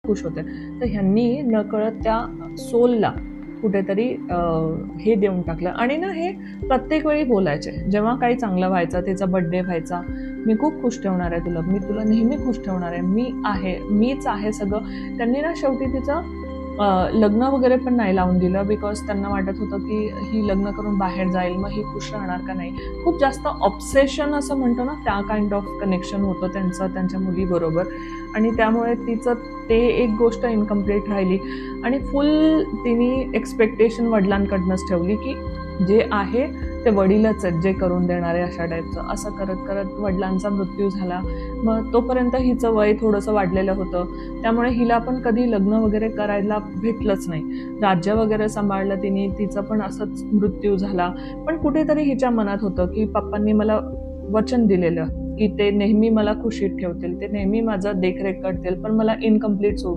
खुश होतील. तर ह्यांनी नकळत त्या सोलला कुठेतरी हे देऊन टाकलं. आणि ना हे प्रत्येक वेळी बोलायचे, जेव्हा काही चांगलं व्हायचं, तिचा बर्थडे व्हायचा, मी खूप खुश ठेवणार आहे तुला, मी तुला नेहमी खुश ठेवणार आहे, मीच आहे सगळं. त्यांनी ना शेवटी तिचं लग्न वगैरे पण नाही लावून दिलं, बिकॉज त्यांना वाटत होतं की ही लग्न करून बाहेर जाईल, मग ही खुश राहणार का नाही. खूप जास्त ऑब्सेशन असं म्हणतो ना, त्या काइंड ऑफ कनेक्शन होतं त्यांचं त्यांच्या मुलीबरोबर. आणि त्यामुळे तिचं ते एक गोष्ट इनकम्प्लीट राहिली. आणि फुल तिने एक्सपेक्टेशन वडिलांकडनंच ठेवली की जे आहे ते वडीलच आहेत जे करून देणारे, अशा टाईपचं. असं करत करत वडिलांचा मृत्यू झाला. मग तोपर्यंत हिचं वय थोडंसं वाढलेलं होतं, त्यामुळे हिला पण कधी लग्न वगैरे करायला भेटलंच नाही. राज्य वगैरे सांभाळलं तिने, तिचा पण असंच मृत्यू झाला. पण कुठेतरी हिच्या मनात होतं की पप्पांनी मला वचन दिलेलं की ते नेहमी मला खुशीत ठेवतील, ते नेहमी माझं देखरेख करतील, पण मला इनकम्प्लीट सोडून